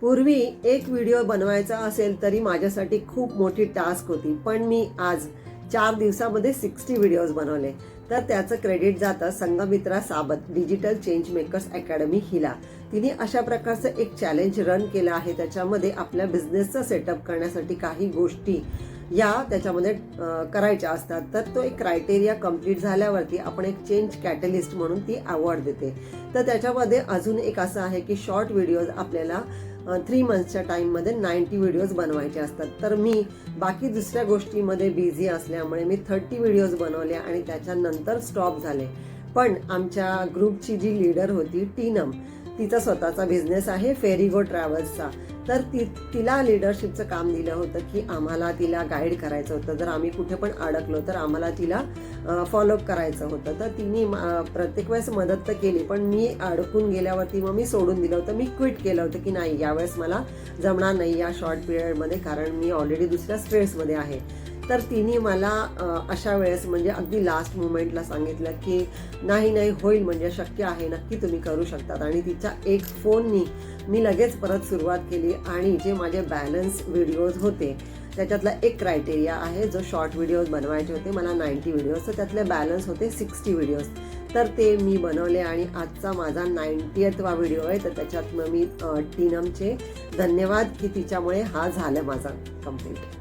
पूर्वी एक व्हिडिओ बनवायचा असेल तरी माझ्यासाठी खूप मोठी टास्क होती, पण मी आज 4 दिवसामध्ये 60 व्हिडिओज बनवले. तर त्याचं क्रेडिट जातं संघमित्रा साबत, डिजिटल चेंज मेकर्स अकॅडमी हिला. तिने अशा प्रकारचं एक चॅलेंज रन केलं आहे. त्याच्यामध्ये आपल्या बिझनेसचं सेटअप करण्यासाठी काही गोष्टी या त्याच्यामध्ये करायच्या असतात. तर तो एक क्रायटेरिया कंप्लीट झाल्यावरती आपण एक चेंज कॅटलिस्ट म्हणून ती अवॉर्ड देते. तर त्याच्यामध्ये अजून एक असं आहे की शॉर्ट व्हिडिओज आपल्याला 3 मंथ्सच्या टाईममध्ये 90 व्हिडिओज बनवायचे असतात. तर मी बाकी दुसऱ्या गोष्टीमध्ये बिझी असल्यामुळे मी 30 व्हिडिओज बनवले आणि त्याच्यानंतर स्टॉप झाले. पण आमच्या ग्रुपची जी लीडर होती टीनम, तिचा स्वतःचा बिझनेस आहे फेरीगो ट्रॅव्हल्सचा. तर तिला लिडरशिपचं काम दिलं होतं की आम्हाला तिला गाईड करायचं होतं. जर आम्ही कुठे पण अडकलो तर आम्हाला तिला फॉलोअप करायचं होतं. तर तिने प्रत्येक वेळेस मदत तर केली, पण मी अडकून गेल्यावरती मग मी सोडून दिलं होतं. मी क्विट केलं होतं की नाही, यावेळेस मला जमणार नाही या शॉर्ट पिरियडमध्ये, कारण मी ऑलरेडी दुसऱ्या स्ट्रेसमध्ये आहे. तर तिने मला अशा वेळेस म्हणजे अगदी लास्ट मुमेंटला सांगितलं की नाही होईल, म्हणजे शक्य आहे, नक्की तुम्ही करू शकतात. आणि तिच्या एक फोननी मी लगेच परत सुरुवात केली आणि जे माझे बॅलन्स व्हिडिओज होते त्याच्यातला एक क्रायटेरिया आहे जो शॉर्ट व्हिडिओज बनवायचे होते मला 90 व्हिडिओज, तर त्यातले बॅलन्स होते 60 व्हिडिओज. तर ते मी बनवले आणि आजचा माझा 90वा व्हिडिओ आहे. तर त्याच्यात मी टीनमचे धन्यवाद की तिच्यामुळे हा झाला माझा कम्प्लीट.